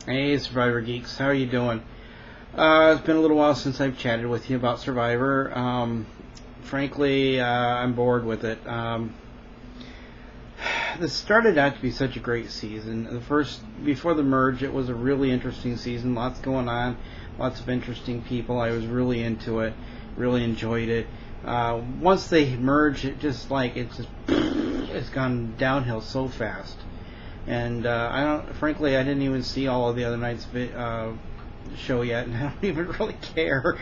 Hey, Survivor Geeks, how are you doing? It's been a little while since I've chatted with you about Survivor. Frankly, I'm bored with it. This started out to be such a great season. Before the merge, it was a really interesting season. Lots going on, lots of interesting people. I was really into it, really enjoyed it. Once they merged, it's gone downhill so fast. And frankly, I didn't even see all of the other night's show yet, and I don't even really care.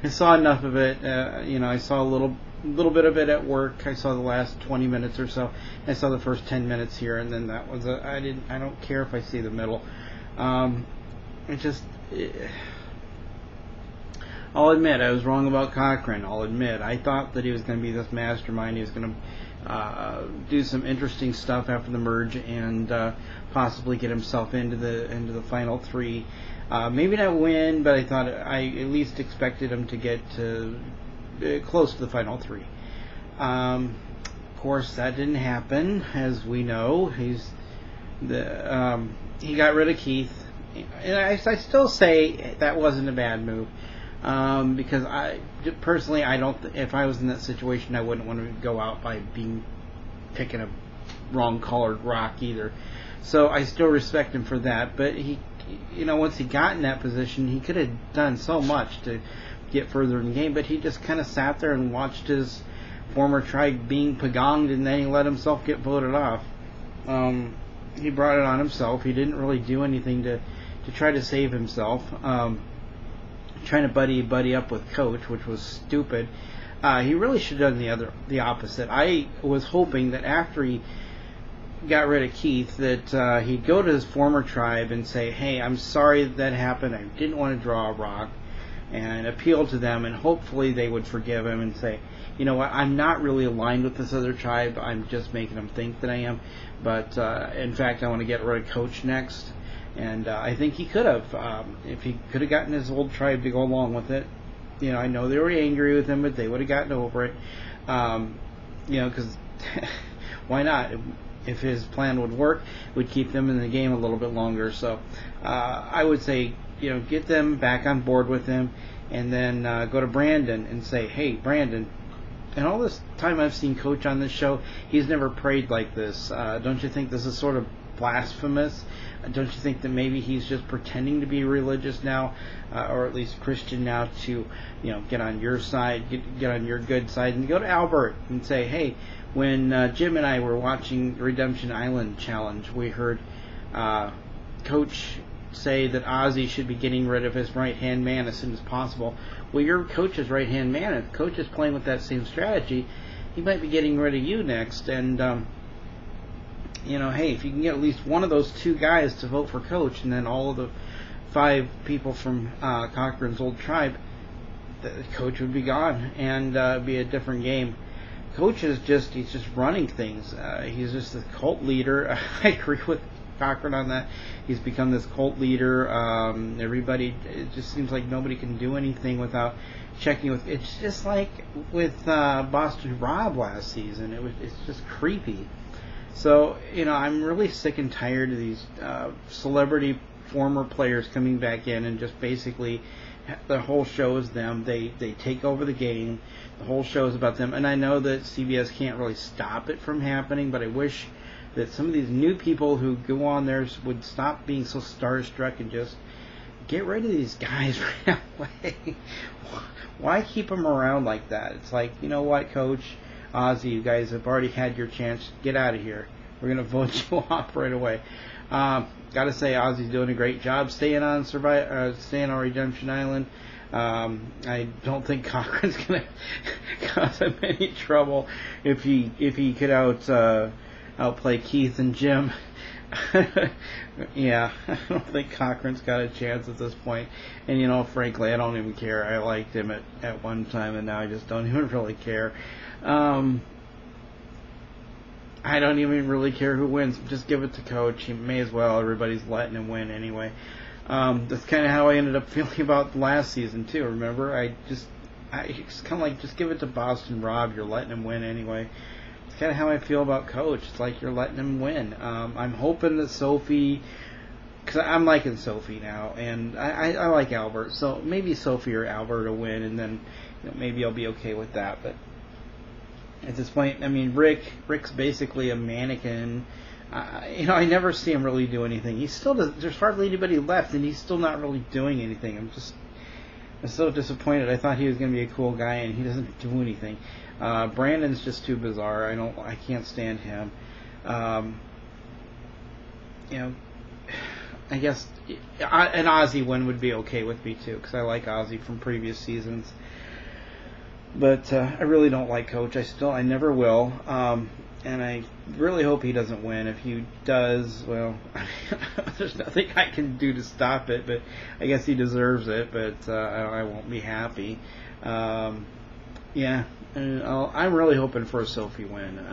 I saw enough of it. I saw a little bit of it at work. I saw the last 20 minutes or so. I saw the first 10 minutes here, and then that was I don't care if I see the middle. I'll admit I was wrong about Cochran. I'll admit I thought that he was going to be this mastermind. He was going to do some interesting stuff after the merge and possibly get himself into the final three. Maybe not win, but I at least expected him to get close to the final three. Of course, that didn't happen, as we know. He got rid of Keith, and I still say that wasn't a bad move. Because personally, if I was in that situation, I wouldn't want to go out by picking a wrong colored rock either. So I still respect him for that. But once he got in that position, he could have done so much to get further in the game. But he just kind of sat there and watched his former tribe being pagonged, and then he let himself get voted off. He brought it on himself. He didn't really do anything to try to save himself. Trying to buddy up with Coach, which was stupid. He really should have done the opposite. I was hoping that after he got rid of Keith, that he'd go to his former tribe and say, "Hey, I'm sorry that happened. I didn't want to draw a rock," and appeal to them, and hopefully they would forgive him and say, "You know what? I'm not really aligned with this other tribe. I'm just making them think that I am. But in fact, I want to get rid of Coach next." And I think he could have, if he could have gotten his old tribe to go along with it. I know they were angry with him, but they would have gotten over it. Because why not? If his plan would work, it would keep them in the game a little bit longer. So I would say, get them back on board with him, and then go to Brandon and say, "Hey, Brandon, in all this time I've seen Coach on this show, he's never prayed like this. Don't you think this is sort of blasphemous? Don't you think that maybe he's just pretending to be religious now, or at least Christian now, to get on your side, get on your good side?" And go to Albert and say, "Hey, when Jim and I were watching Redemption Island Challenge, we heard Coach say that Ozzy should be getting rid of his right-hand man as soon as possible. Well, you're Coach's right-hand man. If Coach is playing with that same strategy, he might be getting rid of you next. And hey, if you can get at least one of those two guys to vote for Coach, and then all of the 5 people from Cochran's old tribe, the Coach would be gone, and be a different game." Coach he's just running things. He's just a cult leader. I agree with Cochran on that. He's become this cult leader. It just seems like nobody can do anything without checking with. It's just like with Boston Rob last season. It's just creepy. So, I'm really sick and tired of these celebrity former players coming back in and just basically the whole show is them. They take over the game. The whole show is about them. And I know that CBS can't really stop it from happening, but I wish that some of these new people who go on there would stop being so starstruck and just get rid of these guys right away. Why keep them around like that? It's like, you know what, Coach? Ozzy, you guys have already had your chance. Get out of here. We're going to vote you off right away. Got to say, Ozzy's doing a great job staying on Redemption Island. I don't think Cochran's going to cause him any trouble if he could outplay Keith and Jim. Yeah, I don't think Cochran's got a chance at this point. And frankly, I don't even care. I liked him at one time, and now I just don't even really care. I don't even really care who wins. Just give it to Coach. He may as well. Everybody's letting him win anyway. That's kind of how I ended up feeling about last season too. Remember, I just kind of like, just give it to Boston Rob. You're letting him win anyway. It's kind of how I feel about Coach. It's like you're letting him win. I'm hoping that Sophie because I'm liking Sophie now, and I like Albert, so maybe Sophie or Albert will win, and then maybe I'll be okay with that. But at this point, I mean, Rick's basically a mannequin. I never see him really do anything. He still does. There's hardly anybody left, and he's still not really doing anything. I'm so disappointed. I thought he was going to be a cool guy, and he doesn't do anything. Brandon's just too bizarre. I can't stand him. I guess an Ozzy win would be okay with me too, because I like Ozzy from previous seasons. But I really don't like Coach. I never will. And I really hope he doesn't win. If he does, well, there's nothing I can do to stop it. But I guess he deserves it. But I won't be happy. Yeah, I'm really hoping for a Sophie win.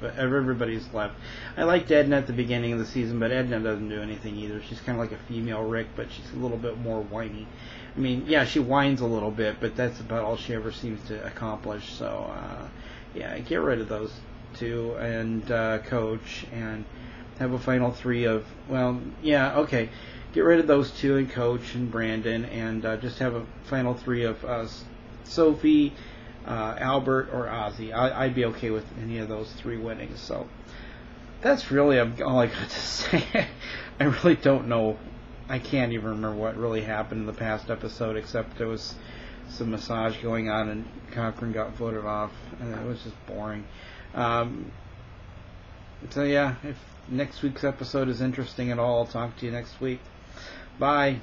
But everybody's left. I liked Edna at the beginning of the season, but Edna doesn't do anything either. She's kind of like a female Rick, but she's a little bit more whiny. I mean, yeah, she whines a little bit, but that's about all she ever seems to accomplish. So, yeah, get rid of those two and Coach, and have a final three of, well, yeah, okay, get rid of those two and Coach and Brandon, and just have a final three of Sophie, Albert, or Ozzy. I'd be okay with any of those three winning. So that's really all I got to say. I really don't know. I can't even remember what really happened in the past episode, except there was some massage going on and Cochran got voted off, and it was just boring. So yeah, if next week's episode is interesting at all, I'll talk to you next week. Bye.